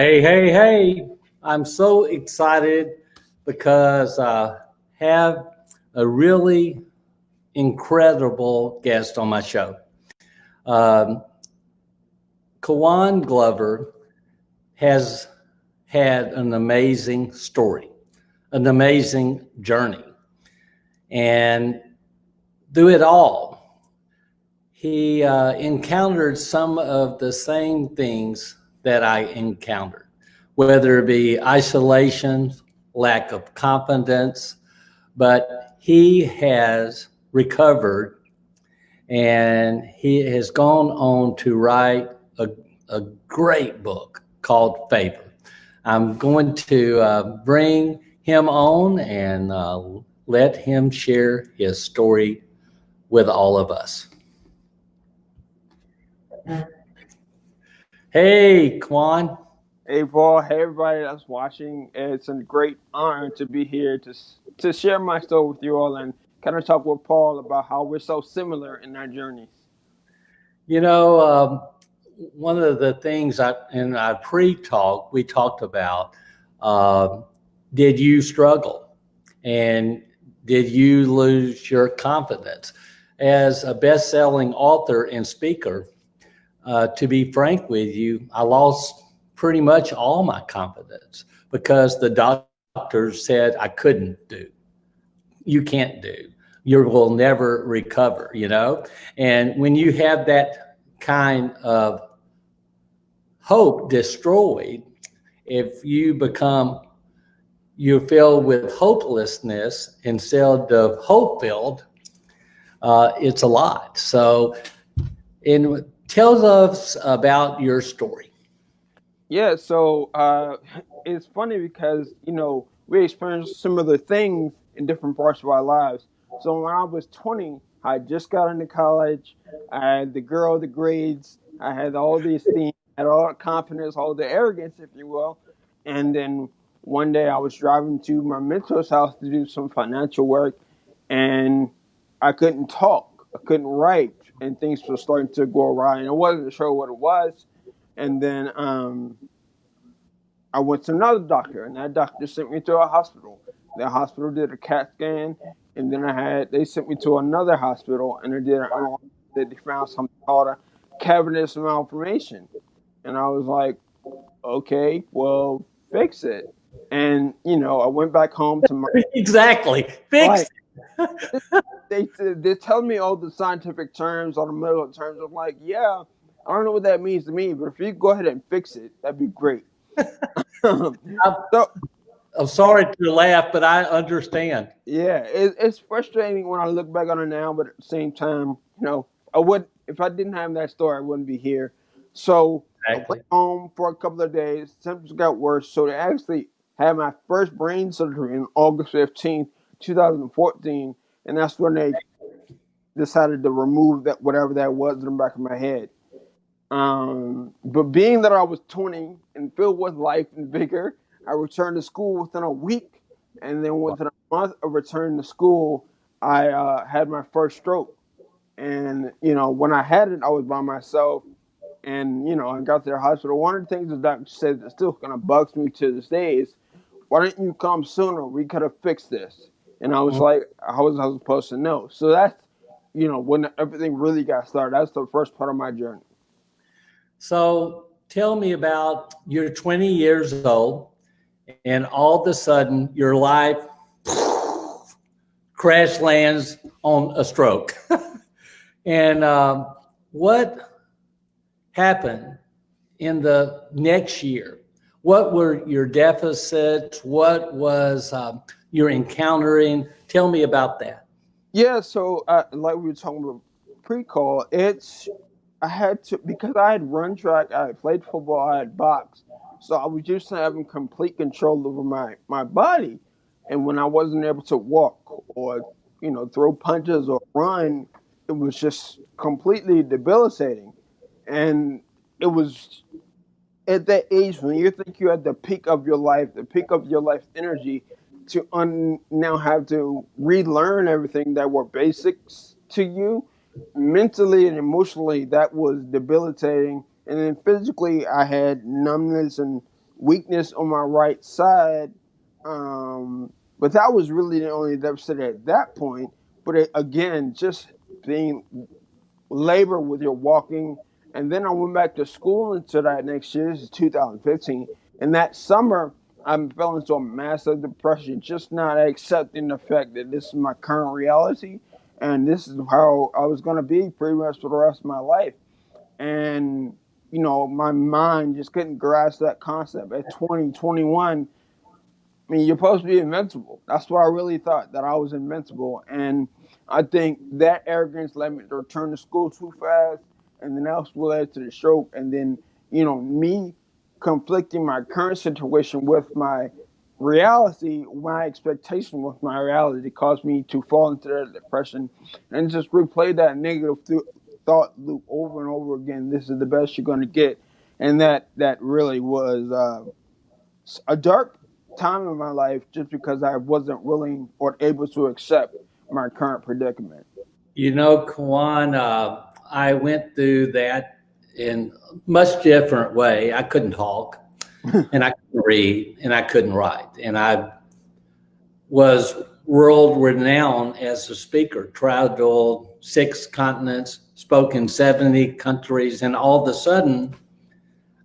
Hey, hey, hey. I'm so excited because I have a really incredible guest on my show. Um, Kawan Glover has had an amazing story, an amazing journey. And through it all, he encountered some of the same things that I encountered, whether it be isolation, lack of confidence, but he has recovered and he has gone on to write a great book called Favor. I'm going to bring him on and let him share his story with all of us. Hey, Kwan. Hey Paul, hey everybody that's watching. It's a great honor to be here to share my story with you all and kind of talk with Paul about how we're so similar in our journeys. You know, one of the things in our pre-talk we talked about, uh, did you struggle and did you lose your confidence? As a best-selling author and speaker, to be frank with you, I lost pretty much all my confidence because the doctors said I couldn't do, you can't do, you will never recover, you know? And when you have that kind of hope destroyed, if you become, you're filled with hopelessness instead of hope filled, it's a lot. So, tell us about your story. Yeah, so it's funny because we experience similar things in different parts of our lives. So when I was 20, I just got into college. I had the girl, the grades. I had all the esteem, had all the confidence, all the arrogance, if you will. And then one day I was driving to my mentor's house to do some financial work, and I couldn't talk, I couldn't write, and things were starting to go awry. And I wasn't sure what it was. And then I went to another doctor, and that doctor sent me to a hospital. The hospital did a CAT scan, and then they sent me to another hospital, and they did an MRI. They found something called a cavernous malformation, and I was like, okay, well, fix it. And I went back home to my Exactly. Fix right. it. They tell me all the scientific terms, all the medical terms. I'm like, yeah, I don't know what that means to me, but if you go ahead and fix it, that'd be great. I'm, So I'm sorry to laugh, but I understand. yeah, it's frustrating when I look back on it now, but at the same time, I would if I didn't have that story, I wouldn't be here. So I went Exactly. home for a couple of days. Symptoms got worse, so they actually had my first brain surgery on August 15th, 2014, and that's when they decided to remove that whatever that was in the back of my head. But being that I was 20 and filled with life and vigor, I returned to school within a week, and then within a month of returning to school, I had my first stroke. And when I had it, I was by myself, and I got to the hospital. One of the things the doctor said that still kind of bugs me to this day is, "Why didn't you come sooner? We could have fixed this." And I was like, "How was I supposed to know?" So that's when everything really got started. That's the first part of my journey. So tell me about, you're 20 years old and all of a sudden your life crash lands on a stroke. And what happened in the next year? What were your deficits? What was you're encountering? Tell me about that. Yeah, so like we were talking about pre-call, I had to because I had run track, I had played football, I had boxed, so I was just having complete control over my body, and when I wasn't able to walk or throw punches or run, it was just completely debilitating, and it was at that age when you think you're at the peak of your life, the peak of your life energy, to now have to relearn everything that were basics to you, mentally and emotionally, that was debilitating. And then physically, I had numbness and weakness on my right side. But that was really the only deficit at that point. But again, just being labor with your walking. And then I went back to school until that next year. This is 2015. And that summer, I fell into a massive depression, just not accepting the fact that this is my current reality and this is how I was going to be pretty much for the rest of my life. And, my mind just couldn't grasp that concept. At 2021, I mean, you're supposed to be invincible. That's what I really thought, that I was invincible. And I think that arrogance led me to return to school too fast. And then that led to the stroke. And then, me conflicting my current situation with my reality, my expectation with my reality caused me to fall into that depression and just replay that negative thought loop over and over again. This is the best you're going to get. And that really was a dark time in my life just because I wasn't willing or able to accept my current predicament. Kawan, I went through that in a much different way. I couldn't talk, and I couldn't read, and I couldn't write, and I was world renowned as a speaker, traveled 6 continents, spoke in 70 countries, and all of a sudden,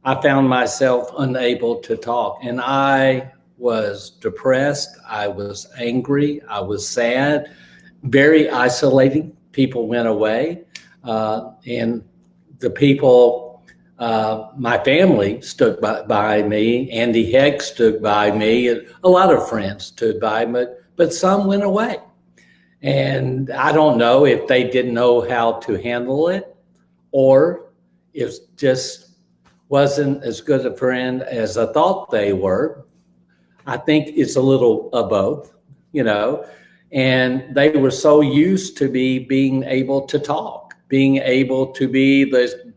I found myself unable to talk, and I was depressed. I was angry. I was sad, very isolating. People went away, and the people, my family stood by me. Andy Heck stood by me. A lot of friends stood by me, but some went away. And I don't know if they didn't know how to handle it or if just wasn't as good a friend as I thought they were. I think it's a little of both. And they were so used to me being able to talk, being able to be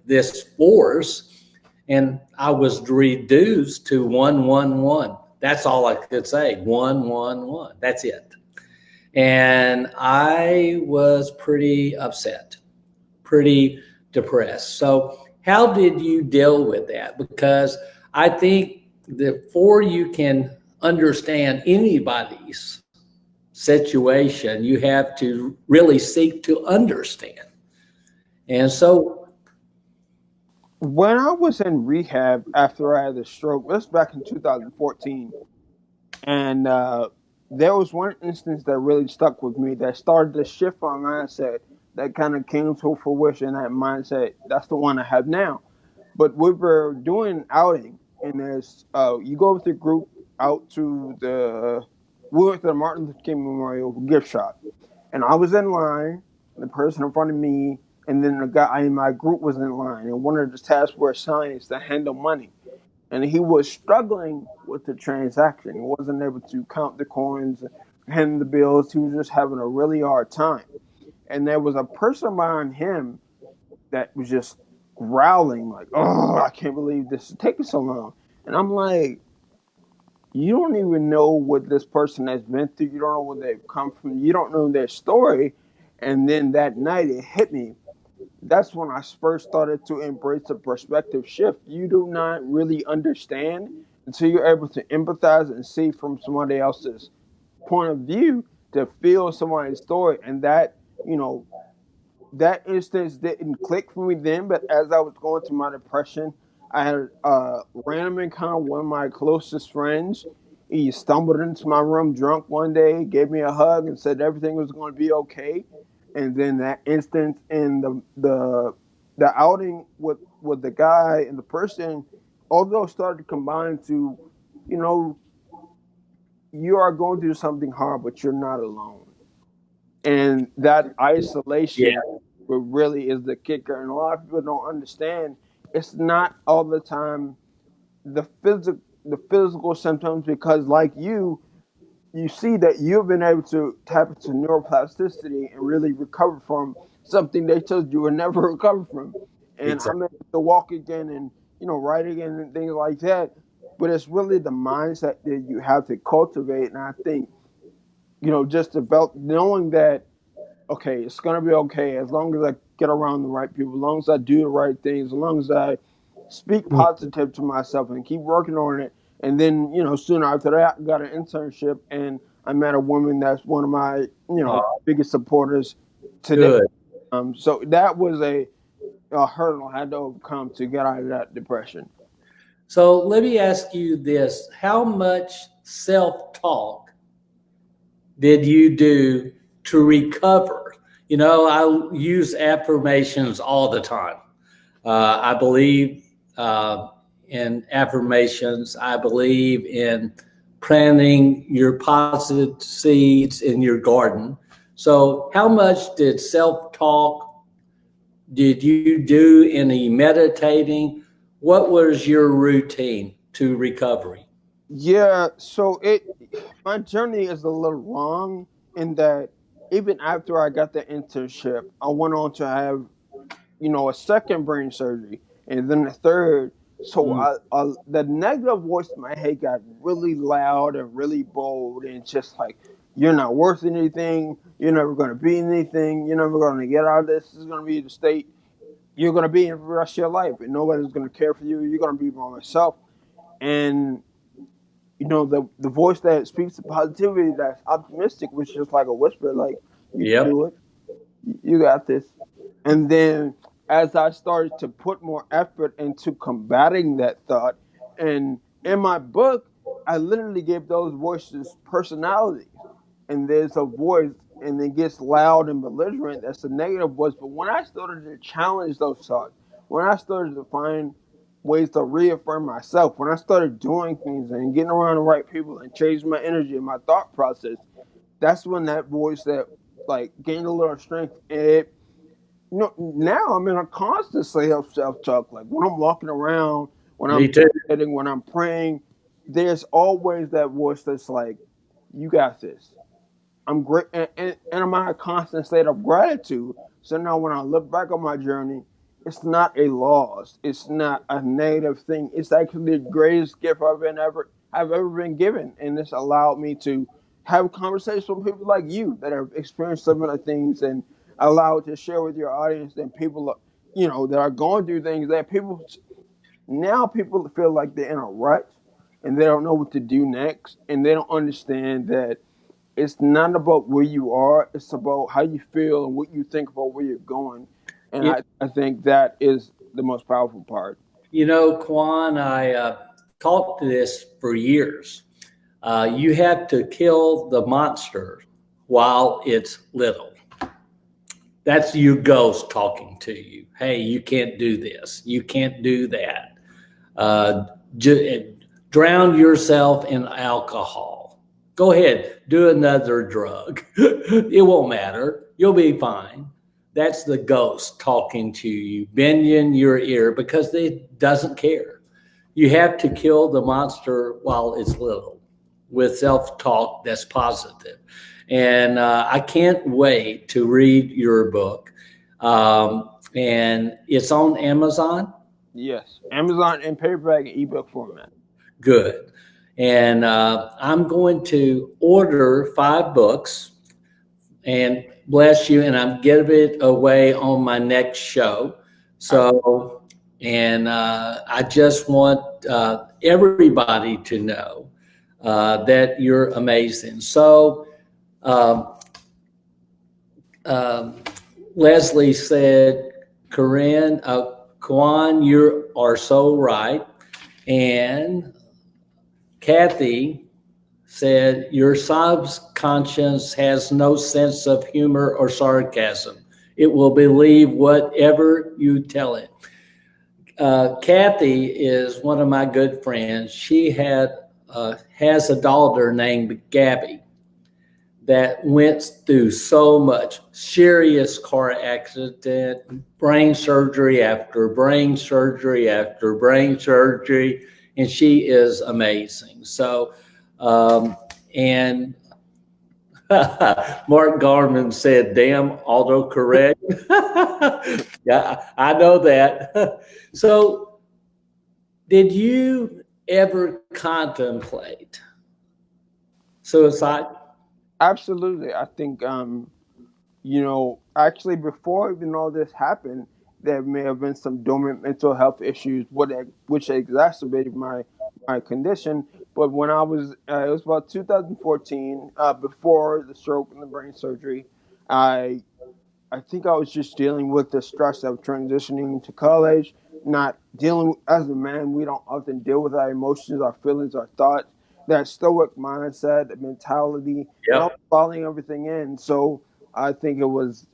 this force, and I was reduced to 111. That's all I could say. 111. That's it. And I was pretty upset, pretty depressed. So how did you deal with that? Because I think before you can understand anybody's situation, you have to really seek to understand. And so, When I was in rehab after I had the stroke, this was back in 2014, and there was one instance that really stuck with me that started to shift my mindset that kind of came to fruition. That mindset, that's the one I have now. But we were doing an outing, and there's you go with your group out to we went to the Martin Luther King Memorial gift shop, and I was in line, the person in front of me, and then the guy in my group was in line, and one of the tasks were assigned is to handle money, and he was struggling with the transaction. He wasn't able to count the coins, handle the bills. He was just having a really hard time, and there was a person behind him that was just growling like, "Oh, I can't believe this is taking so long." And I'm like, you don't even know what this person has been through. You don't know where they've come from. You don't know their story. And then that night it hit me. That's when I first started to embrace a perspective shift. You do not really understand until you're able to empathize and see from somebody else's point of view to feel somebody's story. And that instance didn't click for me then, but as I was going through my depression, I had a random encounter with one of my closest friends. He stumbled into my room drunk one day, gave me a hug, and said everything was going to be okay. And then that instance in the outing with the guy and the person, although started to combine to, you know, you are going through something hard, but you're not alone. And that yeah, isolation really is the kicker. And a lot of people don't understand it's not all the time the physical symptoms, because like you see that you've been able to tap into neuroplasticity and really recover from something they told you would never recover from. And I'm exactly. able to walk again and write again and things like that. But it's really the mindset that you have to cultivate. And I think just about knowing that, okay, it's gonna be okay as long as I get around the right people, as long as I do the right things, as long as I speak positive to myself and keep working on it. And then, soon after that, I got an internship, and I met a woman that's one of my, biggest supporters today. Good. So that was a hurdle I had to overcome to get out of that depression. So let me ask you this: how much self-talk did you do to recover? I use affirmations all the time. I believe in affirmations. I believe in planting your positive seeds in your garden. So, how much did self talk did you do? Any meditating? What was your routine to recovery? Yeah, so my journey is a little long in that even after I got the internship, I went on to have, a second brain surgery and then a third. So Mm. the negative voice in my head got really loud and really bold, and just like, you're not worth anything, you're never going to be anything, you're never going to get out of this. This is going to be the state you're going to be in for the rest of your life, and nobody's going to care for you. You're going to be by yourself. And the voice that speaks to positivity, that's optimistic, was just like a whisper, like, you can Yep. do it, you got this. And then as I started to put more effort into combating that thought, and in my book, I literally gave those voices personalities. And there's a voice, and it gets loud and belligerent, that's a negative voice. But when I started to challenge those thoughts, when I started to find ways to reaffirm myself, when I started doing things and getting around the right people and changing my energy and my thought process, that's when that voice that like gained a little strength. And now I'm in a constant state of self talk. Like when I'm walking around, when I'm Me too. meditating, when I'm praying, there's always that voice that's like, you got this. I'm great, and I'm in a constant state of gratitude. So now, when I look back on my journey, it's not a loss. It's not a negative thing. It's actually the greatest gift I've ever been given, and it's allowed me to have conversations with people like you that have experienced similar things, and allowed to share with your audience and people, that are going through things that people feel like they're in a rut and they don't know what to do next, and they don't understand that it's not about where you are, it's about how you feel and what you think about where you're going. And You, I think that is the most powerful part. Kwan, I taught this for years. You have to kill the monster while it's little. That's your ghost talking to you. Hey, you can't do this. You can't do that. Uh, drown yourself in alcohol. Go ahead, do another drug. It won't matter. You'll be fine. That's the ghost talking to you, bending your ear because it doesn't care. You have to kill the monster while it's little with self talk that's positive. And I can't wait to read your book. And it's on Amazon. Yes, Amazon in paperback and ebook format. Good. And I'm going to order 5 books and bless you. And I'm giving it away on my next show. So, and I just want everybody to know that you're amazing. So, um, um, Leslie said, Corinne, Kwan, you are so right. And Kathy said, your subconscious has no sense of humor or sarcasm. It will believe whatever you tell it. Kathy is one of my good friends. She has a daughter named Gabby that went through so much serious car accident, brain surgery after brain surgery after brain surgery, and she is amazing. So, and Mark Garman said, damn, autocorrect. Yeah, I know that. So, did you ever contemplate suicide? Absolutely. I think, actually before even all this happened, there may have been some dormant mental health issues, which exacerbated my my condition. But when I was, it was about 2014, before the stroke and the brain surgery, I I think I was just dealing with the stress of transitioning to college, not dealing as a man. We don't often deal with our emotions, our feelings, our thoughts. That stoic mindset, the mentality, and I was Yep. falling everything in. So I think it was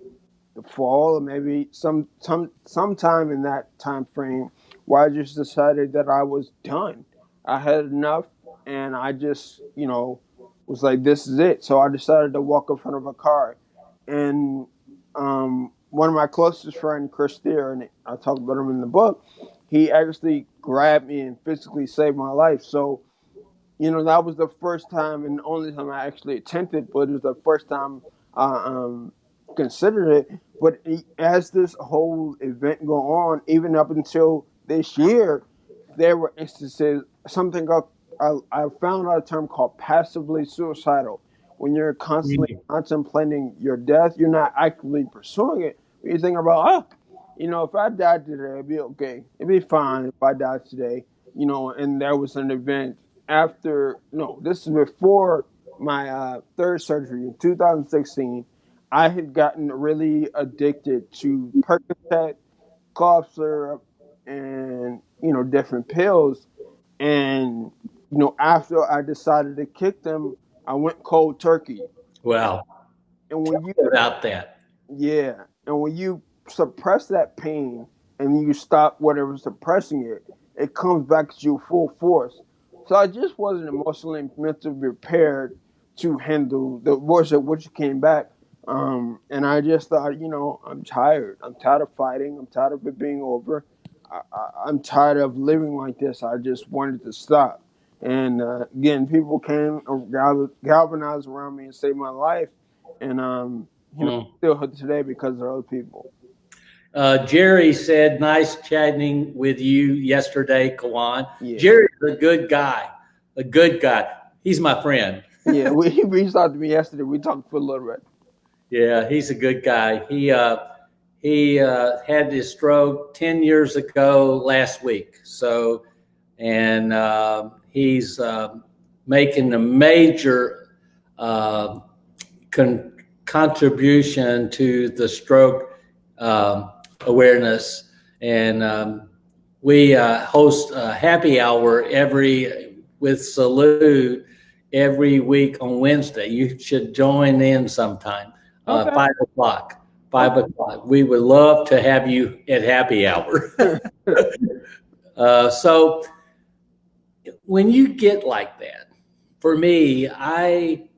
the fall, or maybe sometime in that time frame, where I just decided that I was done. I had enough, and I just was like, "This is it." So I decided to walk in front of a car, and one of my closest friends, Chris Steer, and I talked about him in the book. He actually grabbed me and physically saved my life. So that was the first time and only time I actually attempted, but it was the first time I considered it. But as this whole event go on, even up until this year, there were instances. I found out a term called passively suicidal. When you're constantly Mm. contemplating your death, you're not actively pursuing it. But you're thinking about, if I died today, it'd be okay. It'd be fine if I died today. And there was an event after, no, this is before my third surgery in 2016. I had gotten really addicted to Percocet, cough syrup, and different pills. And after I decided to kick them, I went cold turkey. Wow. And when you About that. Yeah, and when you suppress that pain and you stop whatever's suppressing it, it comes back to you full force. So I just wasn't emotionally and mentally prepared to handle the worst of which came back. And I just thought, I'm tired. I'm tired of fighting. I'm tired of it being over. I'm tired of living like this. I just wanted to stop. And again, people came and galvanized around me and saved my life. And Mm. still hooked today because of other people. Jerry said, nice chatting with you yesterday, Kawan. Yeah, Jerry's a good guy, a good guy. He's my friend. yeah. He reached out to me yesterday. We talked for a little bit. Yeah, he's a good guy. He had his stroke 10 years ago last week. So, and he's making a major uh, contribution to the stroke awareness. And we host a happy hour every with Salute every week on Wednesday. You should join in sometime. Okay. 5 o'clock. Okay. 5 o'clock. We would love to have you at happy hour. So when you get like that, for me, I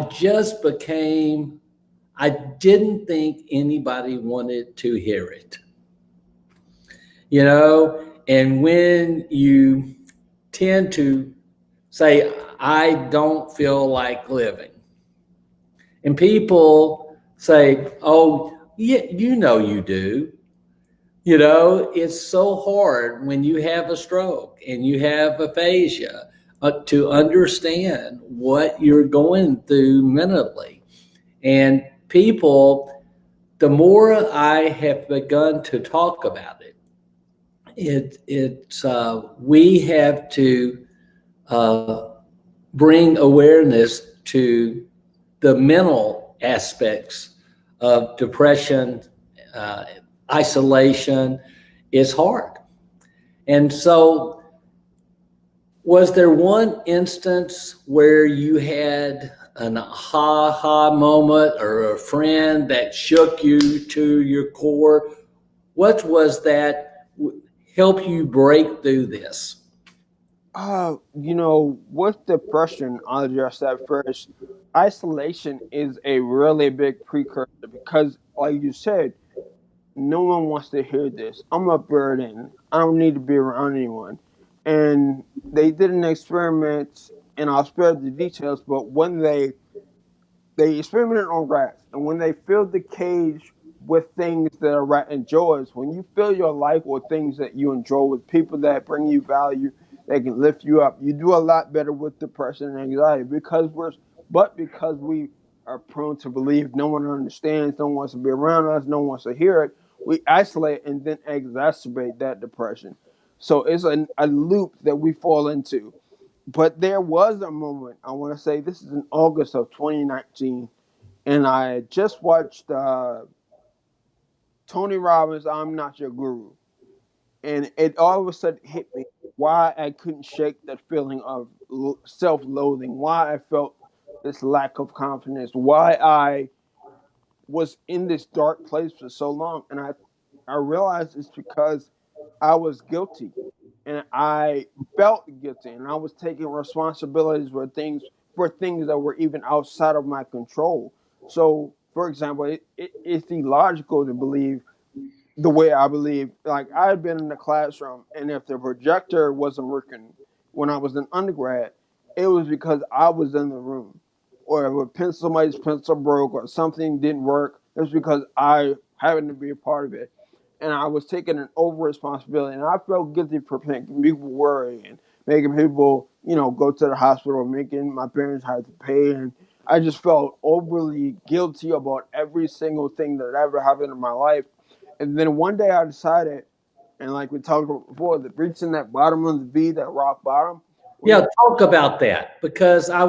just became, I didn't think anybody wanted to hear it, and when you tend to say, I don't feel like living, and people say, oh, yeah, you do. It's so hard when you have a stroke and you have aphasia to understand what you're going through mentally. And people, the more I have begun to talk about it, we have to uh, bring awareness to the mental aspects of depression, uh, isolation. Is hard. And so, was there one instance where you had an aha moment or a friend that shook you to your core? What was that help you break through this? With depression, I'll address that first. Isolation is a really big precursor because, like you said, no one wants to hear this. I'm a burden. I don't need to be around anyone. And they did an experiment, and I'll spare the details, but when they experimented on rats, and when they filled the cage with things that a rat enjoys, when you fill your life with things that you enjoy, with people that bring you value, that can lift you up, you do a lot better with depression and anxiety because we are prone to believe no one understands, no one wants to be around us, no one wants to hear it. We isolate and then exacerbate that depression. So it's a loop that we fall into. But there was a moment, I want to say this is in August of 2019, and I just watched Tony Robbins' I'm Not Your Guru. And it all of a sudden hit me why I couldn't shake that feeling of self loathing, why I felt this lack of confidence, why I was in this dark place for so long. And I realized it's because I was guilty and I felt guilty and I was taking responsibilities for things that were even outside of my control. So, for example, it's illogical to believe the way I believe. Like I had been in the classroom, and if the projector wasn't working when I was an undergrad, it was because I was in the room, or if somebody's pencil broke or something didn't work, it was because I happened to be a part of it, and I was taking an over responsibility, and I felt guilty for making people worry and making people, go to the hospital, making my parents have to pay, and I just felt overly guilty about every single thing that ever happened in my life. And then one day I decided, and like we talked about before, that reaching that bottom of the V, that rock bottom. Yeah, talk about that because I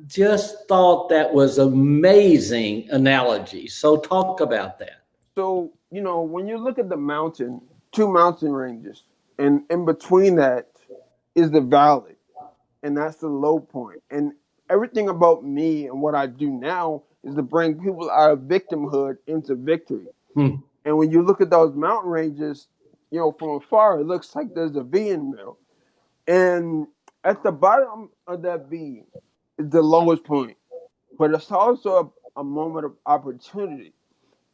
just thought that was amazing analogy. So talk about that. So, when you look at the mountain, two mountain ranges, and in between that is the valley, and that's the low point. And everything about me and what I do now is to bring people out of victimhood into victory. Hmm. And when you look at those mountain ranges, from afar, it looks like there's a V in the middle. And at the bottom of that V is the lowest point, but it's also a moment of opportunity.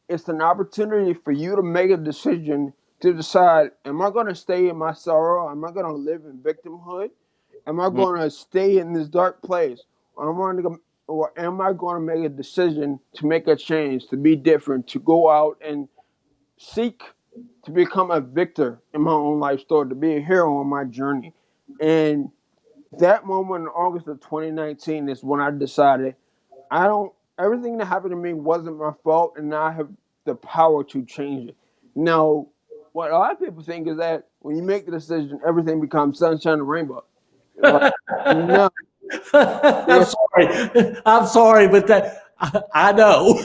It's an opportunity for you to make a decision to decide: Am I going to stay in my sorrow? Am I going to live in victimhood? Am I going to stay in this dark place, or am I going to make a decision to make a change, to be different, to go out and seek to become a victor in my own life story, to be a hero on my journey? And that moment in August of 2019 is when I decided I don't. Everything that happened to me wasn't my fault, and now I have the power to change it. Now, what a lot of people think is that when you make the decision, everything becomes sunshine and rainbow. Like, no, I'm yeah, sorry. I'm sorry, but I know.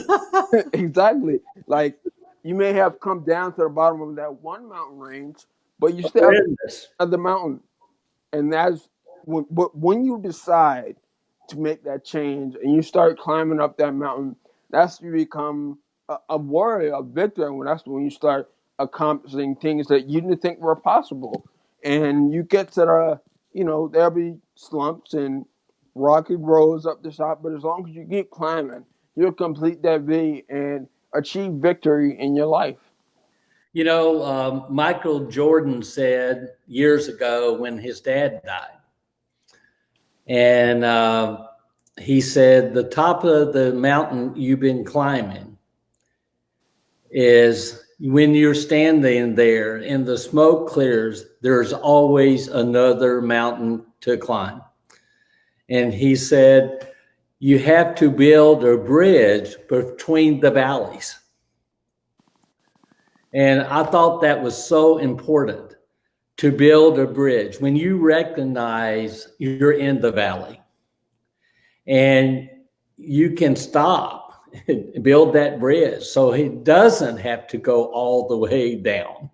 exactly. Like you may have come down to the bottom of that one mountain range, but you still have Goodness. the mountain. And that's when you decide to make that change and you start climbing up that mountain, that's when you become a warrior, a victor. And that's when you start accomplishing things that you didn't think were possible. And you get to there'll be slumps and rocky roads up the top, but as long as you keep climbing, you'll complete that V and achieve victory in your life. Michael Jordan said years ago when his dad died, and he said, the top of the mountain you've been climbing is when you're standing there and the smoke clears, there's always another mountain to climb. And he said, you have to build a bridge between the valleys. And I thought that was so important to build a bridge. When you recognize you're in the valley and you can stop, build that bridge so it doesn't have to go all the way down.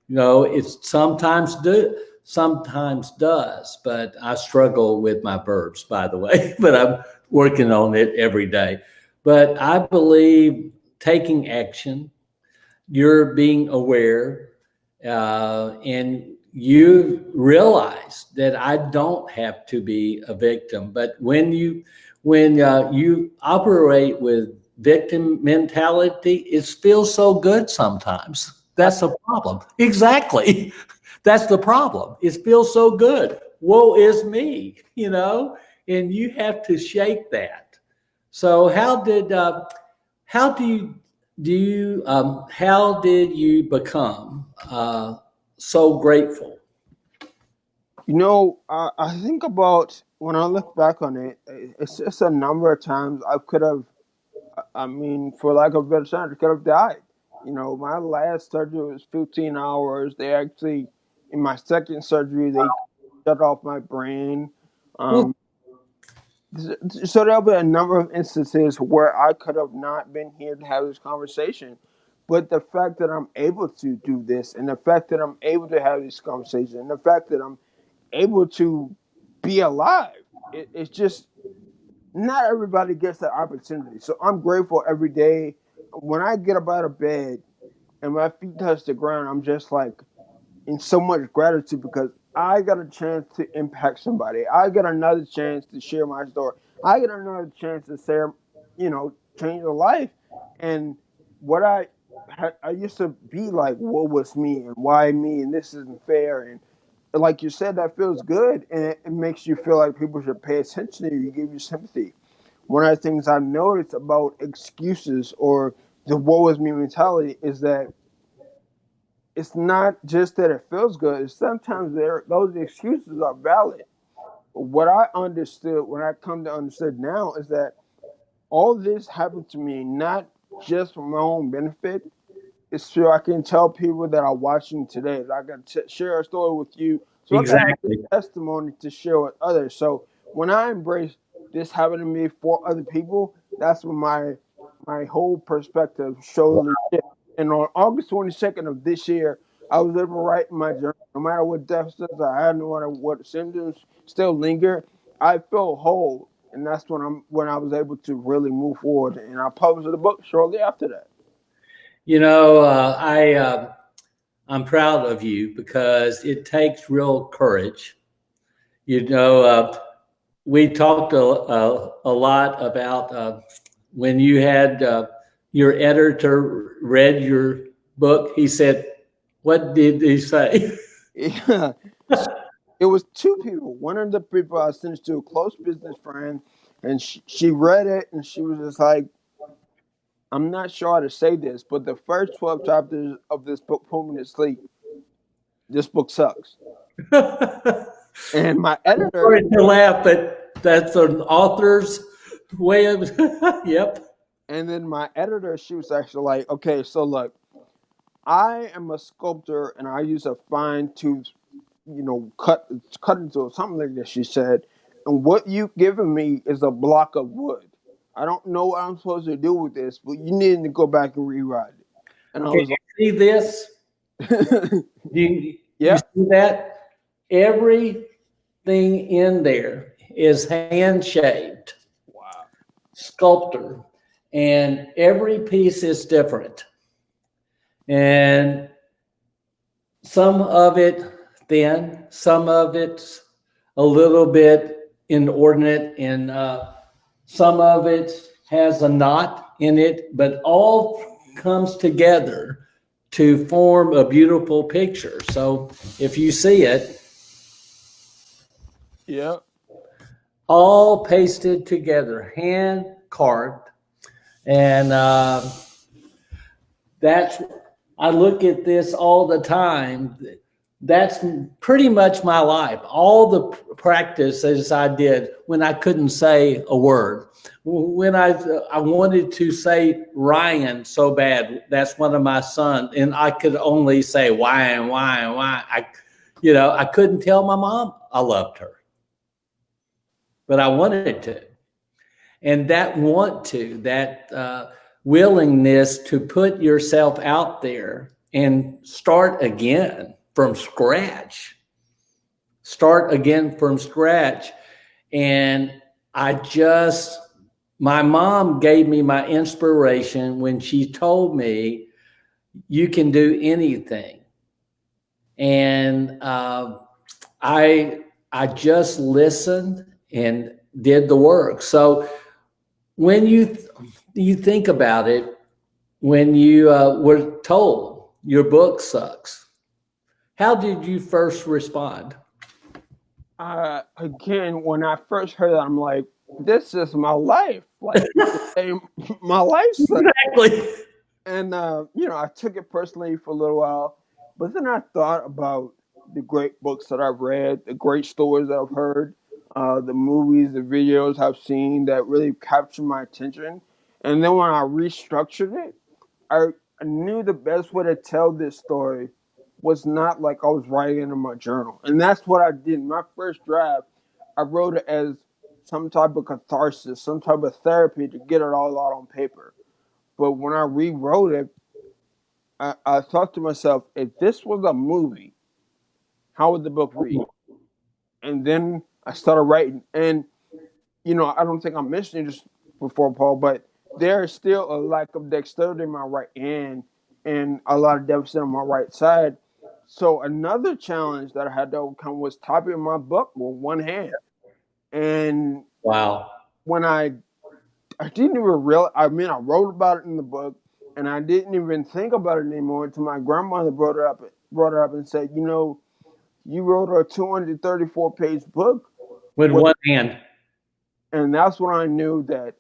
It's sometimes does, but I struggle with my verbs, by the way, but I'm working on it every day. But I believe taking action, you're being aware, and you realize that I don't have to be a victim. But when you operate with victim mentality, it feels so good sometimes. That's a problem. Exactly. That's the problem. It feels so good. Woe is me, and you have to shake that. So how how did you become so grateful? I think about when I look back on it, it's just a number of times I could have, I mean, for lack of a better term, I could have died. My last surgery was 15 hours. They actually, in my second surgery, they shut off my brain. Well, Um, so there'll be a number of instances where I could have not been here to have this conversation. But the fact that I'm able to do this, and the fact that I'm able to have this conversation, and the fact that I'm able to be alive, it's just not everybody gets that opportunity. So I'm grateful every day. When I get up out of bed and my feet touch the ground, I'm just like in so much gratitude because I got a chance to impact somebody. I got another chance to share my story. I get another chance to say, change a life. And what I used to be like, what was me and why me and this isn't fair, and like you said, that feels good and it makes you feel like people should pay attention to you. You give you sympathy. One of the things I've noticed about excuses or the woe is me mentality is that it's not just that it feels good. It's sometimes those excuses are valid. What I understood, what I come to understand now, is that all this happened to me not just for my own benefit. It's so I can tell people that are watching today that I can share a story with you, so I can have this exactly. testimony to share with others. So when I embrace this happened to me for other people, that's when my whole perspective slowly shift. And on August 22nd of this year, I was able to write in my journal. No matter what deficits I had, no matter what symptoms still linger, I felt whole, and that's when I was able to really move forward. And I published the book shortly after that. I'm proud of you because it takes real courage. You know, we talked a lot about when you had your editor read your book. He said, "What did he say?" Yeah. It was two people. One of the people I sent it to a close business friend, and she read it and she was just like, I'm not sure how to say this, but the first 12 chapters of this book put me to sleep. This book sucks. And my editor, Sorry to laugh, but that's an author's way of. Yep. and then my editor, she was actually like, okay, so look, I am a sculptor and I use a fine tooth, cut into something like this, she said. And what you've given me is a block of wood. I don't know what I'm supposed to do with this, but you need to go back and rewrite it. And I Can was you see this? like, You yeah, see that? Everything in there is hand shaped, wow. sculptor, and every piece is different. And some of it thin, some of it's a little bit inordinate, and some of it has a knot in it, but all comes together to form a beautiful picture. So if you see it, Yeah. all pasted together, hand carved, and that's I look at this all the time. That's pretty much my life. All the practices I did when I couldn't say a word. When I wanted to say Ryan so bad, that's one of my sons, and I could only say why and why and why. I couldn't tell my mom I loved her, but I wanted to. And that willingness to put yourself out there and start again from scratch. And I just, my mom gave me my inspiration when she told me, you can do anything. And I just listened and did the work. So when you think about it, when you were told your book sucks, how did you first respond? Again, when I first heard that, I'm like, this is my life. Like, my life sucks. Exactly. And, I took it personally for a little while. But then I thought about the great books that I've read, the great stories that I've heard, the movies, the videos I've seen that really captured my attention. And then when I restructured it, I I knew the best way to tell this story was not like I was writing it in my journal. And that's what I did. My first draft, I wrote it as some type of catharsis, some type of therapy to get it all out on paper. But when I rewrote it, I thought to myself, if this was a movie, how would the book read? And then I started writing. And, I don't think I mentioned this before, Paul, but there is still a lack of dexterity in my right hand and a lot of deficit on my right side. So another challenge that I had to overcome was typing my book with one hand. And Wow. when I didn't even realize, I wrote about it in the book and I didn't even think about it anymore until my grandmother brought it up and said, you wrote a 234-page book. With one hand. And that's when I knew that,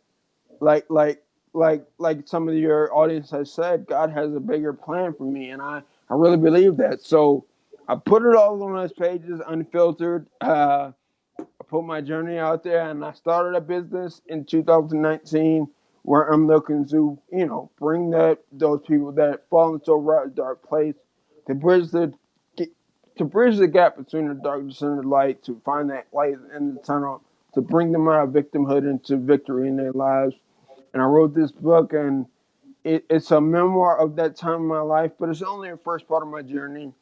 like like like some of your audience has said, God has a bigger plan for me, and I really believe that. So I put it all on those pages, unfiltered. I put my journey out there, and I started a business in 2019 where I'm looking to, bring those people that fall into a dark place to bridge the gap between the darkness and the light, to find that light in the tunnel, to bring them out of victimhood into victory in their lives. And I wrote this book, and it's a memoir of that time in my life, but it's only the first part of my journey.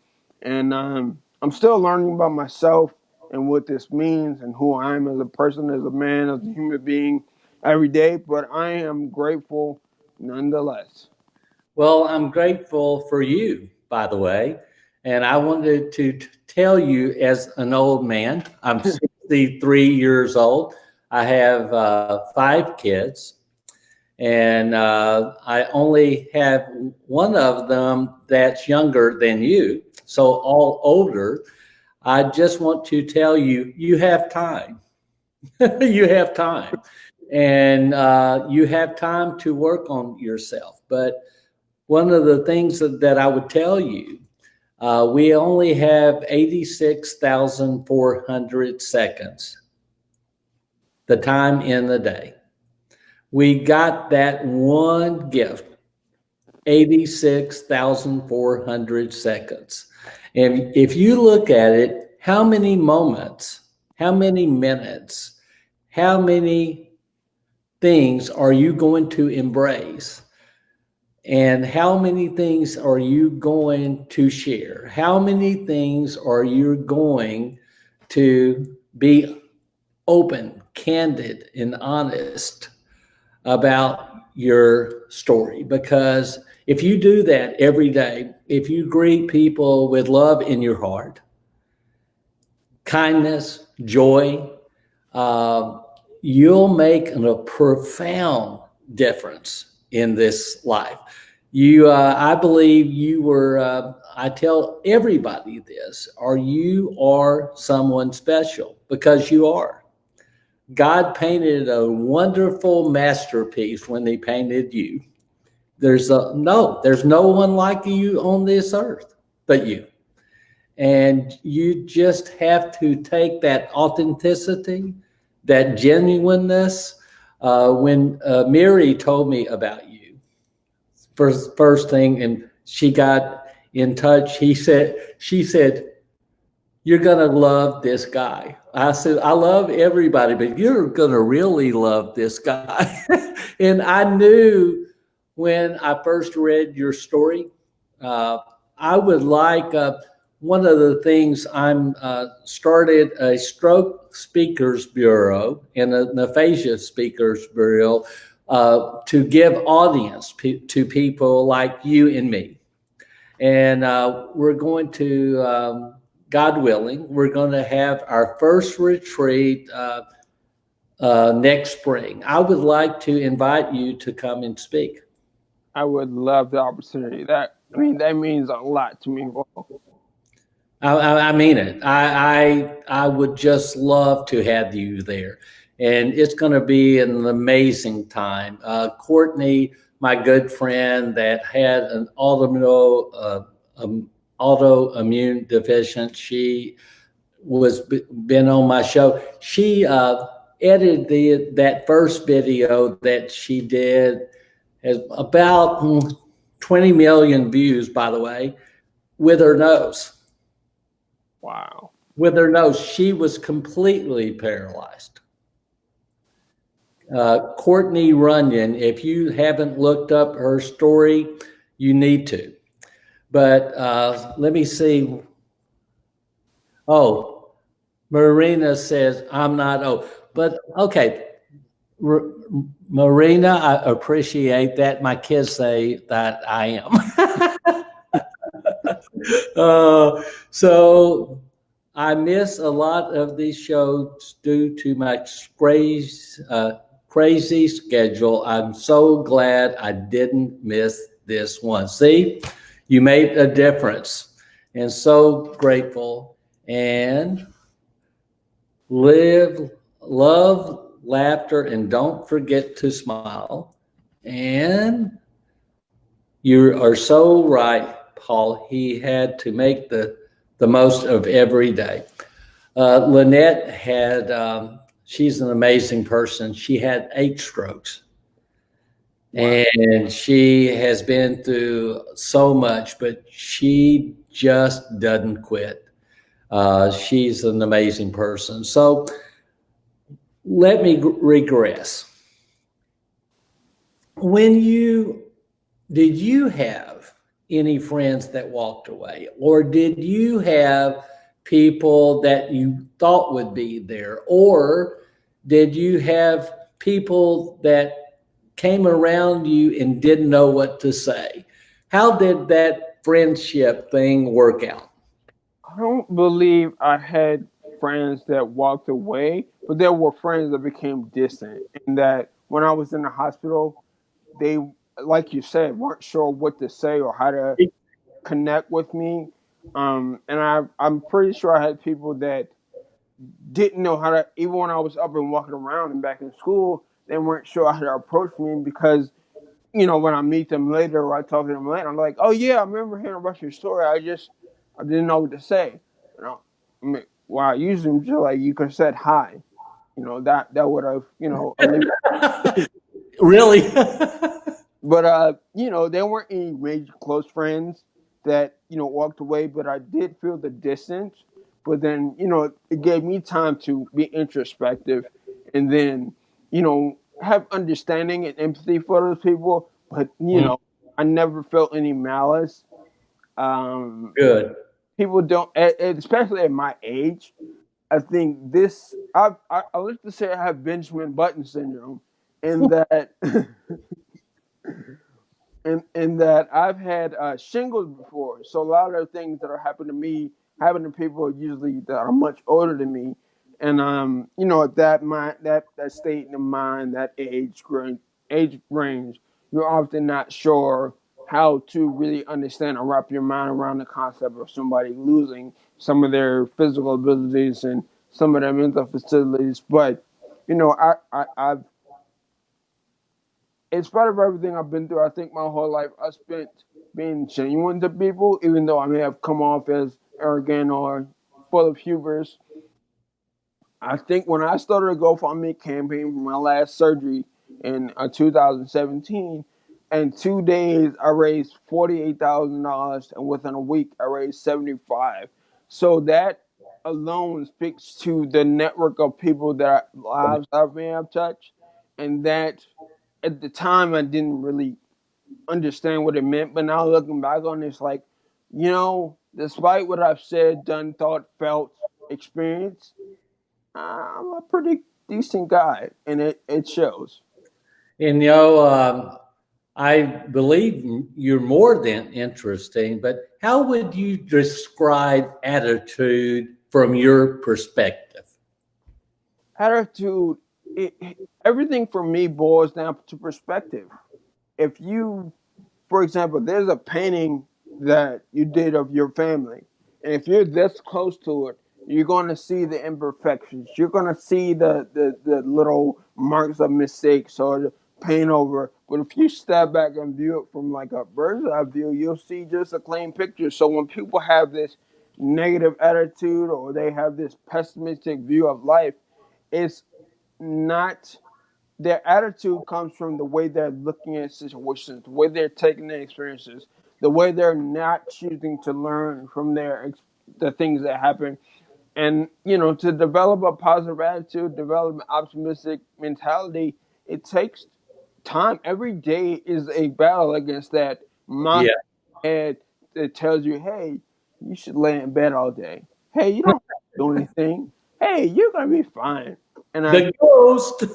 And I'm still learning about myself and what this means and who I am as a person, as a man, as a human being every day. But I am grateful nonetheless. Well, I'm grateful for you, by the way. And I wanted to tell you, as an old man, I'm 63 years old. I have 5 kids, and I only have one of them that's younger than you. So, all older. I just want to tell you, you have time. You have time. And you have time to work on yourself. But one of the things that I would tell you, we only have 86,400 seconds, the time in the day. We got that one gift, 86,400 seconds. And if you look at it, how many moments, how many minutes, how many things are you going to embrace? And how many things are you going to share? How many things are you going to be open, candid, and honest about your story? Because if you do that every day, if you greet people with love in your heart, kindness, joy, uh, you'll make a profound difference in this life. I believe you were. I tell everybody this: you are someone special, because you are. God painted a wonderful masterpiece when He painted you. There's no one like you on this earth but you. And you just have to take that authenticity, that genuineness. When Mary told me about you, first thing, and she got in touch, she said, "You're gonna love this guy." I said, "I love everybody, but you're gonna really love this guy." And I knew when I first read your story, uh, I would like. One of the things I'm started a stroke speakers bureau and an aphasia speakers bureau to give audience to people like you and me. And we're going to, God willing, we're going to have our first retreat next spring. I would like to invite you to come and speak. I would love the opportunity. That means a lot to me. I mean it. I would just love to have you there, and it's going to be an amazing time. Courtney, my good friend that had an autoimmune deficient, she was been on my show. She edited that first video that she did as about 20 million views, by the way, with her nose. Wow. With her nose, she was completely paralyzed. Courtney Runyon, if you haven't looked up her story, you need to. But let me see. Oh, Marina says, I'm not old. But okay, Marina, I appreciate that. My kids say that I am. So I miss a lot of these shows due to my crazy schedule. I'm so glad I didn't miss this one. See, you made a difference, and so grateful. And live, love, laughter, and don't forget to smile. And you are so right, Paul. He had to make the most of every day. Lynette had, she's an amazing person. She had 8 strokes. Wow. And she has been through so much, but she just doesn't quit. She's an amazing person. So let me regress. When you Did you have any friends that walked away, or did you have people that you thought would be there, or did you have people that came around you and didn't know what to say? How did that friendship thing work out? I don't believe I had friends that walked away, but there were friends that became distant. And that when I was in the hospital, they, like you said, weren't sure what to say or how to connect with me. And I'm pretty sure I had people that didn't know how to, even when I was up and walking around and back in school, they weren't sure how to approach me because, when I meet them later or I talk to them later, I'm like, oh yeah, I remember hearing about your story. I didn't know what to say. You know, I mean, well, I usually just like you could have said hi. That would have, alleviated. Really? But there weren't any major close friends that walked away. But I did feel the distance. But then it gave me time to be introspective, and then have understanding and empathy for those people. But I never felt any malice. Um, Good. People don't, especially at my age. I think this. I like to say I have Benjamin Button syndrome, in that in that I've had shingles before. So a lot of the things that are happening to me happen to people usually that are much older than me. And at that state of mind, that age range, you're often not sure how to really understand or wrap your mind around the concept of somebody losing some of their physical abilities and some of their mental facilities. But I've, in spite of everything I've been through, I think my whole life I spent being genuine to people, even though I may have come off as arrogant or full of hubris. I think when I started a GoFundMe campaign for my last surgery in 2017, in 2 days I raised $48,000, and within a week I raised 75. So that alone speaks to the network of people that lives I may have touched, and that at the time I didn't really understand what it meant, but now looking back on this, like, despite what I've said, done, thought, felt, experienced, I'm a pretty decent guy, and it shows. And I believe you're more than interesting, but how would you describe attitude from your perspective? Attitude, everything for me boils down to perspective. If you, for example, there's a painting that you did of your family, and if you're this close to it, you're going to see the imperfections. You're going to see the little marks of mistakes or the paint over. But if you step back and view it from like a bird's eye view, you'll see just a clean picture. So when people have this negative attitude or they have this pessimistic view of life, it's not their attitude comes from the way they're looking at situations, the way they're taking their experiences, the way they're not choosing to learn from the things that happen. And to develop a positive attitude, develop an optimistic mentality, it takes time. Every day is a battle against that Yeah. monster head that tells you, "Hey, you should lay in bed all day. Hey, you don't have to do anything. Hey, you're gonna be fine." And The ghost.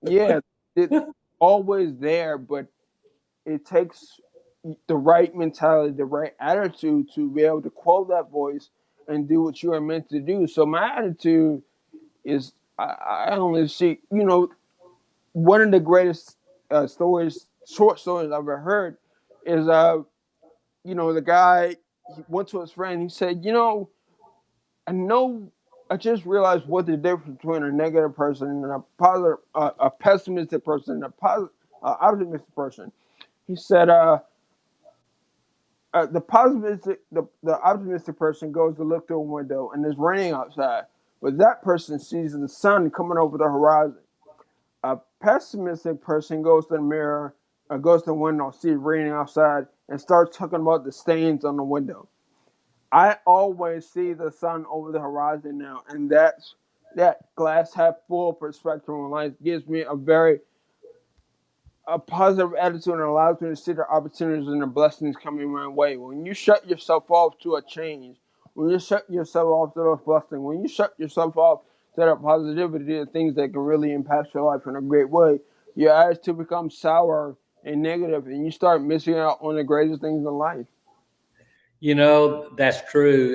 yeah, it's always there, but it takes the right mentality, the right attitude to be able to quell that voice and do what you are meant to do. So my attitude is, I only see, one of the greatest short stories I've ever heard is, the guy, he went to his friend. He said, I know. I just realized what the difference between a negative person and a positive, a pessimistic person, and a positive, optimistic person. He said, the optimistic person goes to look through a window and it's raining outside, but that person sees the sun coming over the horizon. A pessimistic person goes to the mirror, goes to the window, sees it raining outside, and starts talking about the stains on the window. I always see the sun over the horizon now, and that glass half full perspective on life gives me a positive attitude and allows me to see the opportunities and the blessings coming my way. When you shut yourself off to a change, when you shut yourself off to those blessings, when you shut yourself off to that positivity, the things that can really impact your life in a great way, your attitude becomes sour and negative, and you start missing out on the greatest things in life. That's true.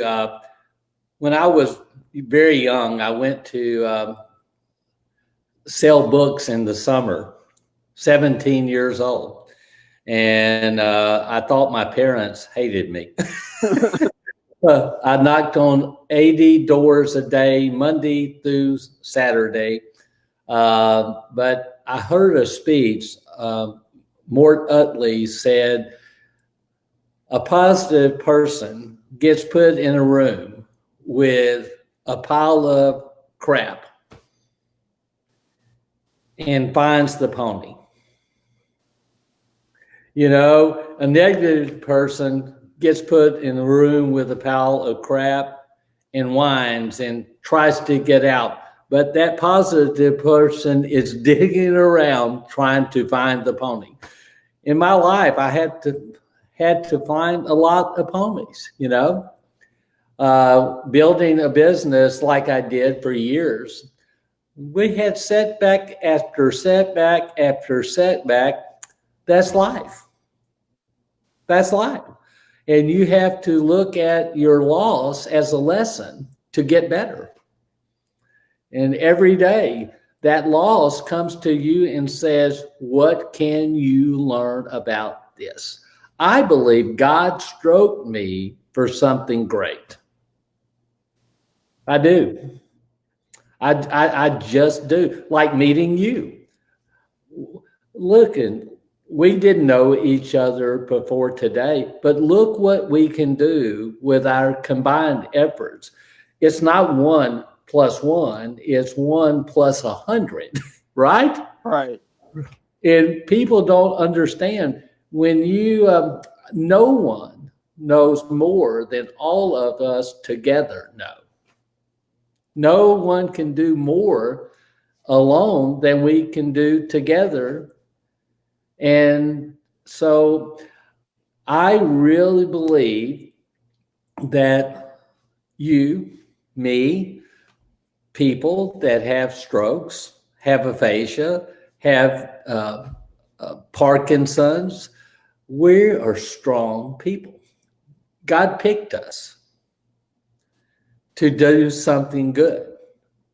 When I was very young, I went to sell books in the summer, 17 years old. And I thought my parents hated me. I knocked on 80 doors a day, Monday through Saturday. But I heard a speech. Mort Utley said, a positive person gets put in a room with a pile of crap and finds the pony. A negative person gets put in a room with a pile of crap and whines and tries to get out. But that positive person is digging around trying to find the pony. In my life, I had to find a lot of ponies, building a business like I did for years. We had setback after setback after setback. That's life. That's life. And you have to look at your loss as a lesson to get better. And every day that loss comes to you and says, what can you learn about this? I believe God stroked me for something great. I do. I just do. Like meeting you. Looking, we didn't know each other before today, but look what we can do with our combined efforts. It's not 1+1, it's 1+100, right? Right. And people don't understand when no one knows more than all of us together know. No one can do more alone than we can do together. And so I really believe that you, me, people that have strokes, have aphasia, have Parkinson's, we are strong people. God picked us to do something good,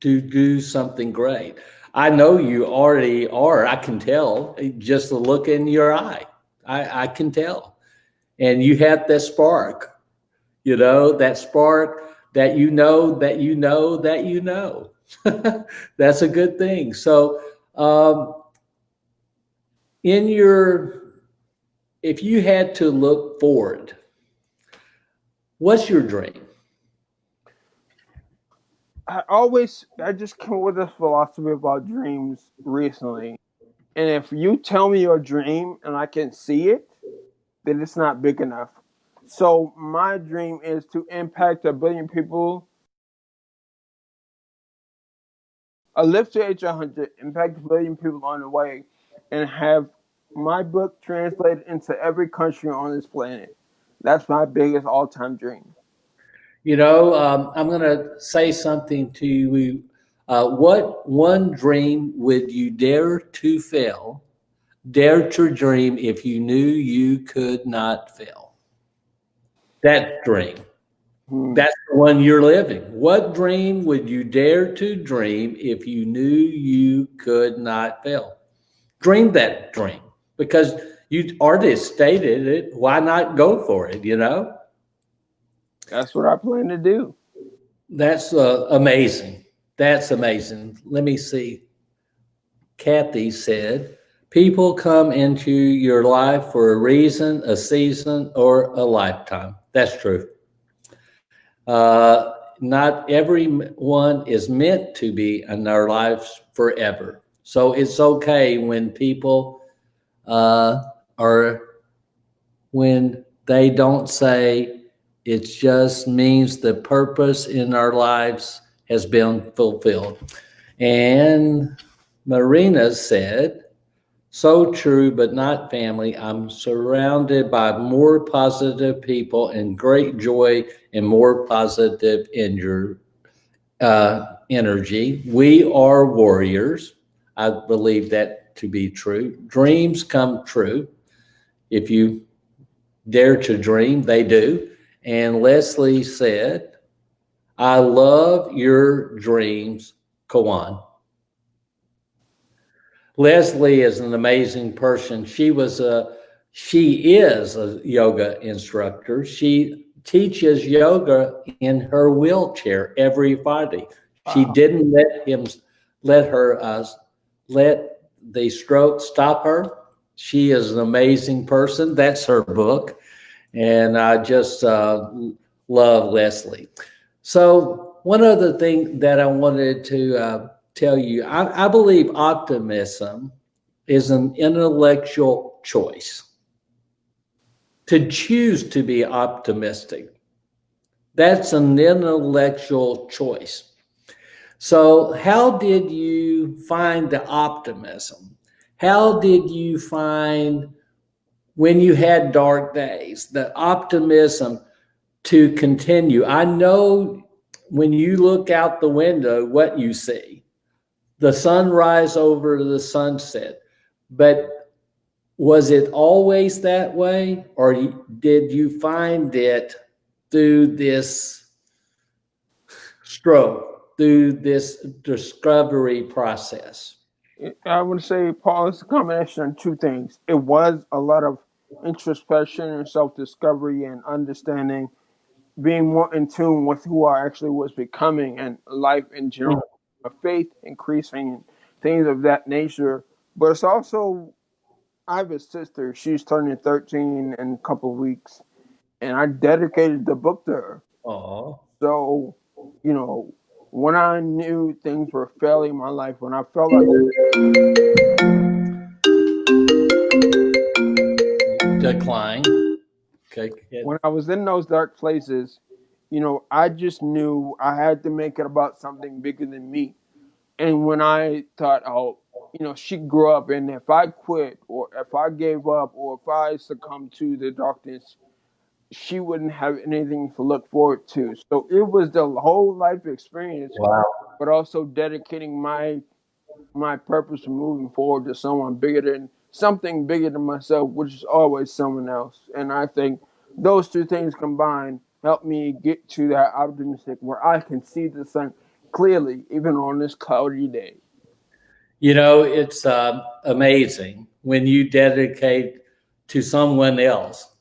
to do something great. I know you already are. I can tell just the look in your eye. I can tell. And you have that spark, that spark that that you know, that you know. That's a good thing. So, in if you had to look forward, what's your dream? I just come with this philosophy about dreams recently. And if you tell me your dream and I can see it, then it's not big enough. So my dream is to impact 1 billion people. I live to age 100, impact 1 billion people on the way, and have my book translated into every country on this planet. That's my biggest all-time dream. I'm going to say something to you. What one dream would you dare to fail, dare to dream if you knew you could not fail? That dream. Hmm. That's the one you're living. What dream would you dare to dream if you knew you could not fail? Dream that dream because you artist stated it. Why not go for it? That's what I plan to do. That's amazing. That's amazing. Let me see. Kathy said, people come into your life for a reason, a season, or a lifetime. That's true. Not everyone is meant to be in our lives forever. So it's okay when people are, when they don't say it just means the purpose in our lives has been fulfilled. And Marina said, so true, but not family. I'm surrounded by more positive people and great joy and more positive energy. We are warriors. I believe that to be true. Dreams come true. If you dare to dream, they do. And Leslie said, I love your dreams, Kawan. Leslie is an amazing person. She is a yoga instructor. She teaches yoga in her wheelchair every Friday. She Wow. didn't let her let the stroke stop her. She is an amazing person. That's her book, and I just love Leslie. So one other thing that I wanted to tell you, I believe optimism is an intellectual choice. To choose to be optimistic, that's an intellectual choice. So how did you find the optimism? How did you find when you had dark days, the optimism to continue? I know when you look out the window, what you see, the sunrise over the sunset. But was it always that way, or did you find it through this stroke, through this discovery process? I would say, Paul, it's a combination of two things. It was a lot of introspection and self-discovery and understanding, being more in tune with who I actually was becoming and life in general, my faith increasing and things of that nature. But it's also, I have a sister. She's turning 13 in a couple of weeks, and I dedicated the book to her. Oh, So, you know, when I knew things were failing in my life, when I felt like decline. Okay. when I was in those dark places, I just knew I had to make it about something bigger than me. And when I thought, oh, she grew up, and if I quit, or if I gave up, or if I succumbed to the darkness, she wouldn't have anything to look forward to. So it was the whole life experience, Wow. but also dedicating my purpose of moving forward to someone bigger than something bigger than myself, which is always someone else. And I think those two things combined help me get to that optimistic where I can see the sun clearly, even on this cloudy day. It's amazing when you dedicate to someone else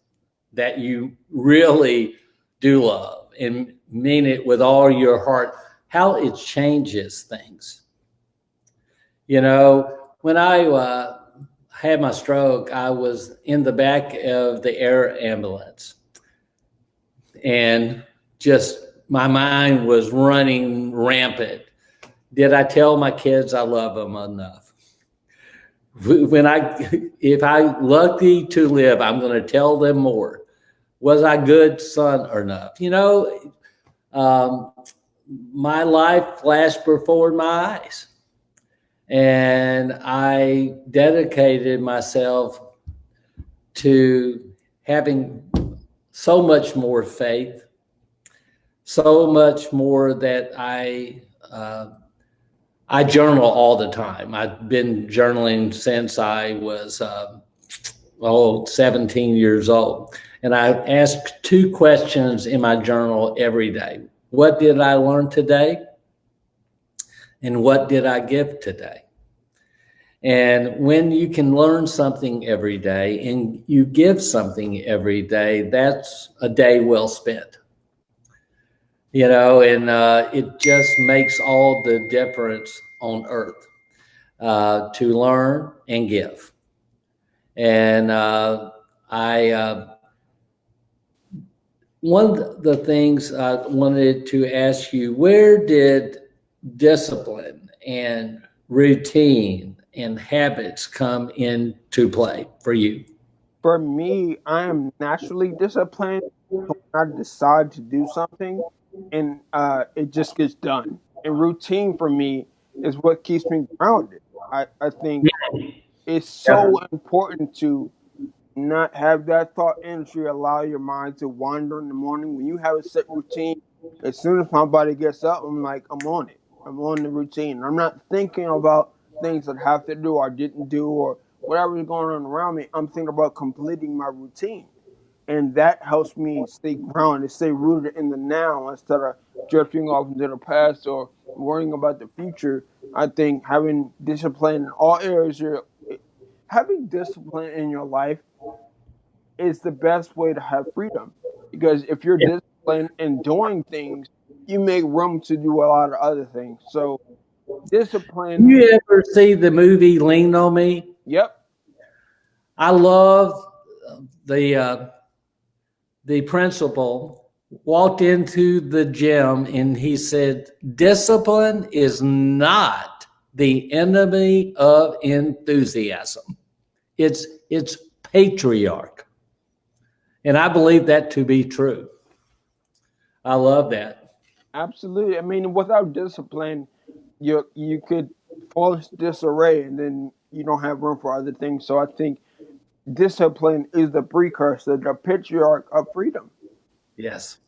that you really do love and mean it with all your heart, how it changes things. When I had my stroke, I was in the back of the air ambulance and just my mind was running rampant. Did I tell my kids I love them enough? if I lucky to live, I'm going to tell them more. Was I good son or not? My life flashed before my eyes, and I dedicated myself to having so much more faith, so much more that I journal all the time. I've been journaling since I was 17 years old. And I ask two questions in my journal every day. What did I learn today? And what did I give today? And when you can learn something every day and you give something every day, that's a day well spent. And it just makes all the difference on earth to learn and give. And one of the things I wanted to ask you, where did discipline and routine and habits come into play for you? For me, I am naturally disciplined. So when I decide to do something, and it just gets done. And routine for me is what keeps me grounded. I think it's so important to not have that thought entry, allow your mind to wander in the morning. When you have a set routine, as soon as my body gets up, I'm like, I'm on it. I'm on the routine. I'm not thinking about things that I have to do or didn't do or whatever's going on around me. I'm thinking about completing my routine. And that helps me stay grounded, stay rooted in the now instead of drifting off into the past or worrying about the future. I think having discipline in all areas, having discipline in your life is the best way to have freedom. Because if you're disciplined in doing things, you make room to do a lot of other things. So discipline, You ever see the movie Lean on Me? yep, I love the principal walked into the gym and he said, discipline is not the enemy of enthusiasm. It's patriarch. And I believe that to be true. I love that. absolutely. I mean, without discipline, you could fall into disarray and then you don't have room for other things. So I think discipline is the precursor, the patriarch of freedom. Yes.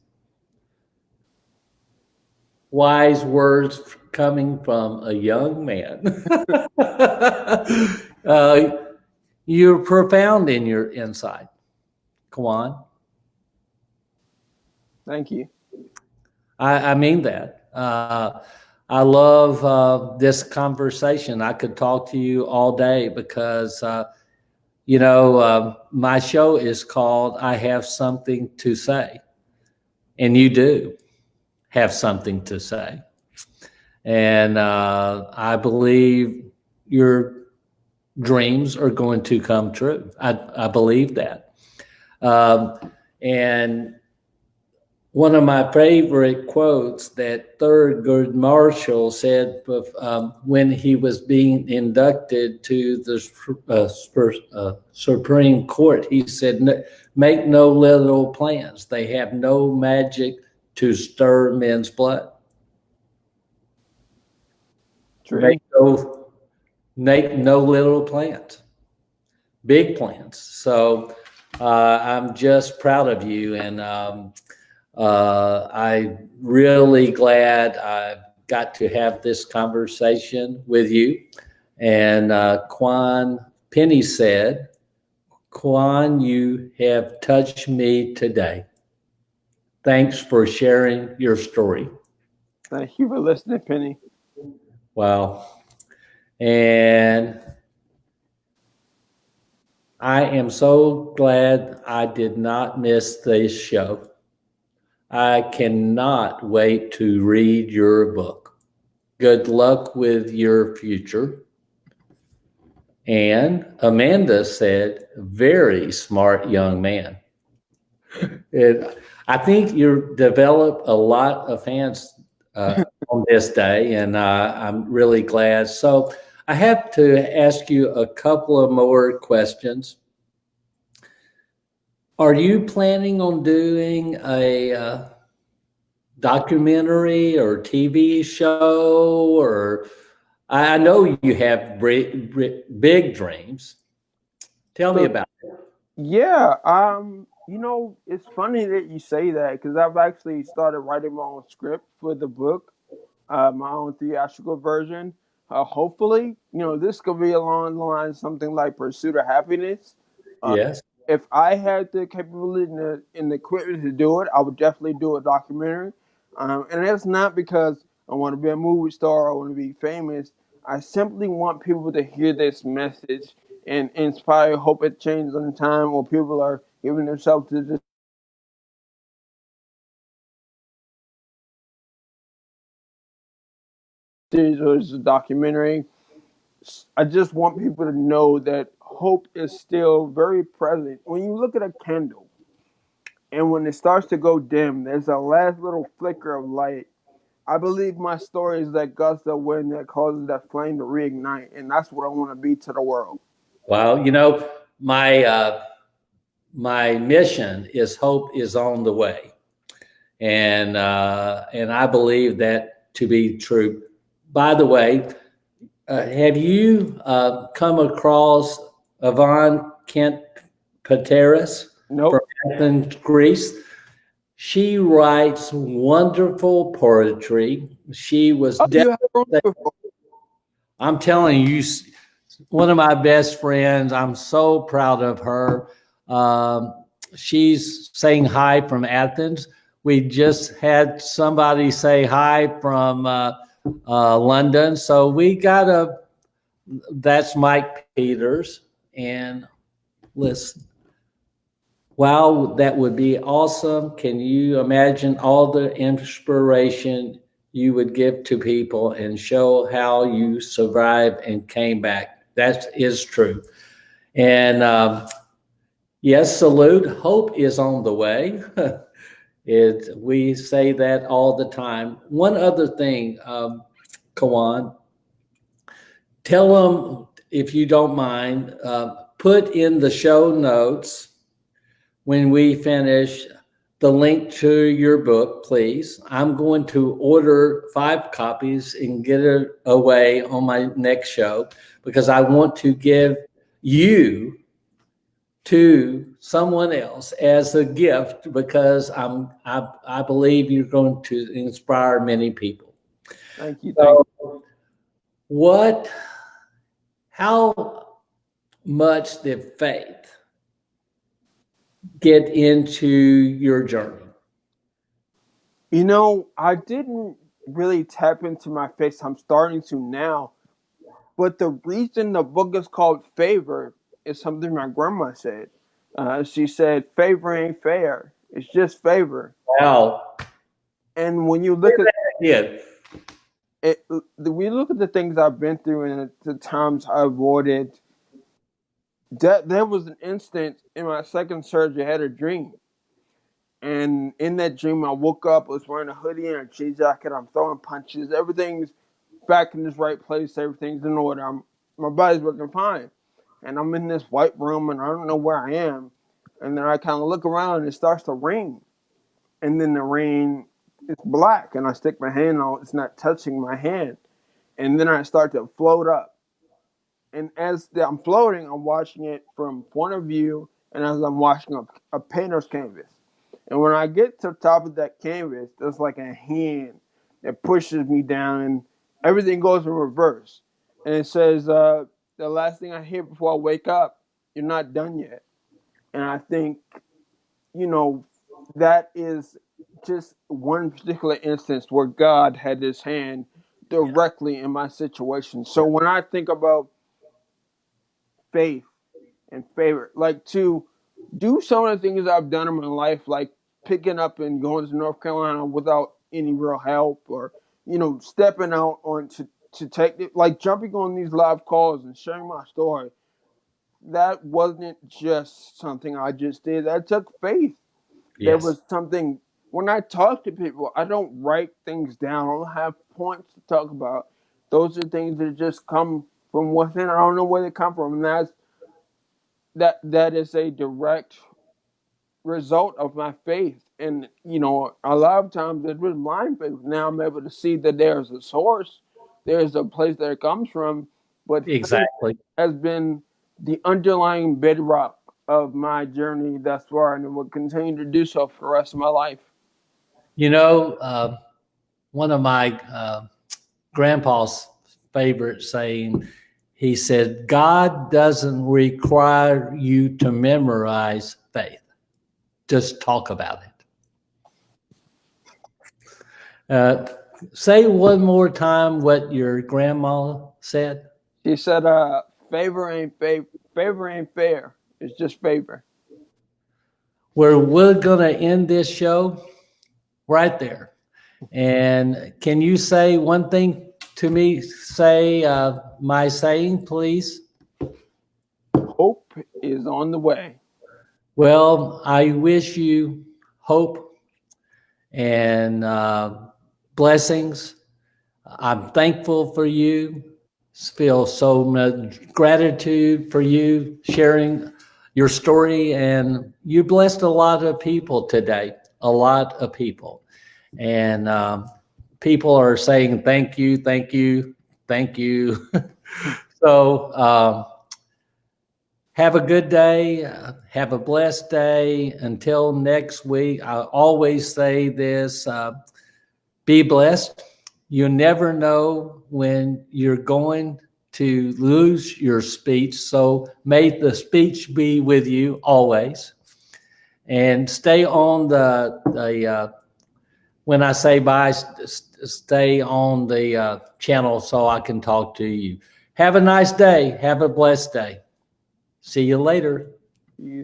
Wise words coming from a young man. uh, you're profound in your insight, Kawan. Thank you. I mean that. I love this conversation. I could talk to you all day because, my show is called I Have Something to Say. And you do have something to say. And I believe your dreams are going to come true. I believe that. And one of my favorite quotes that Thurgood Marshall said when he was being inducted to the Supreme Court, he said, make no little plans. They have no magic to stir men's blood. True. Make no little plans, big plans. So I'm just proud of you, and I'm really glad I got to have this conversation with you. And Quan Penny said, Quan, you have touched me today. Thanks for sharing your story. Thank you for listening, Penny. Wow. And I am so glad I did not miss this show. I cannot wait to read your book. Good luck with your future. And Amanda said, very smart young man. I think you developed a lot of fans on this day, and I'm really glad. So I have to ask you a couple of more questions. Are you planning on doing a documentary or TV show? Or I know you have big dreams. Tell me So about it. yeah, it's funny that you say that because I've actually started writing my own script for the book, my own theatrical version. Hopefully, this could be along the lines something like Pursuit of Happiness. Uh, Yes. if I had the capability and the equipment to do it, I would definitely do a documentary. And that's not because I want to be a movie star or I want to be famous. I simply want people to hear this message and inspire hope it changes in time, or people are giving themselves to this series or this documentary. I just want people to know that hope is still very present. When you look at a candle and when it starts to go dim, there's a last little flicker of light. I believe my story is that gust of wind that causes that flame to reignite, and that's what I want to be to the world. Well, my mission is hope is on the way, and I believe that to be true. By the way, have you come across Yvonne Kent Pateris from Nope. Athens, Greece? She writes wonderful poetry. She was Oh, you have her on definitely, before. I'm telling you, one of my best friends. I'm so proud of her. Um, she's saying hi from Athens. We just had somebody say hi from London. So we got that's Mike Peters. And listen, wow, that would be awesome. Can you imagine all the inspiration you would give to people and show how you survived and came back? That is true. And yes, salute. Hope is on the way. We say that all the time. One other thing, Kawan, tell them if you don't mind, put in the show notes when we finish the link to your book, please. I'm going to order 5 copies and get it away on my next show because I want to give you to someone else as a gift because I believe you're going to inspire many people. Thank you. Thank So, what? How much did faith get into your journey? you. I didn't really tap into my face. I'm starting to now. But the reason the book is called Favor is something my grandma said. She said, "Favor ain't fair. It's just favor." Wow. And when you look at Yeah. it, we look at the things I've been through and the times I avoided. That there was an instant in my second surgery. I had a dream, and in that dream, I woke up. I was wearing a hoodie and a jean jacket. I'm throwing punches. Everything's back in this right place. Everything's in order. My body's working fine, and I'm in this white room, and I don't know where I am. And then I kind of look around, and it starts to rain, and then the rain is black, and I stick my hand on. It's not touching my hand, and then I start to float up. And as I'm floating, I'm watching it from point of view, and as I'm watching a painter's canvas. And when I get to the top of that canvas, there's like a hand that pushes me down, and everything goes in reverse. And it says, "The last thing I hear before I wake up, you're not done yet." And I think, you know, that is just one particular instance where God had His hand directly in my situation. So when I think about faith and favor. Like to do some of the things I've done in my life, like picking up and going to North Carolina without any real help, or stepping out on to take it, like jumping on these live calls and sharing my story. That wasn't just something I just did. That took faith. There Yes. was something when I talk to people, I don't write things down. I don't have points to talk about. Those are things that just come from within. I don't know where they come from, and that is a direct result of my faith. And a lot of times it was blind faith. Now I'm able to see that there's a source, there's a place that it comes from, but faith Exactly. has been the underlying bedrock of my journey thus far, and it will continue to do so for the rest of my life. One of my grandpa's favorite saying, he said, God doesn't require you to memorize faith. Just talk about it. Say one more time what your grandma said. She said, favor ain't fair. It's just favor. We're going to end this show right there. And can you say one thing to me? Say my saying, please. Hope is on the way. Well, I wish you hope and blessings. I'm thankful for you. Feel so much gratitude for you sharing your story, and you blessed a lot of people today. A lot of people, and people are saying thank you, thank you, thank you. So have a good day. Have a blessed day. Until next week, I always say this. Be blessed. You never know when you're going to lose your speech. So may the speech be with you always. And stay on when I say bye, stay on the channel so I can talk to you. Have a nice day. Have a blessed day. See you later. You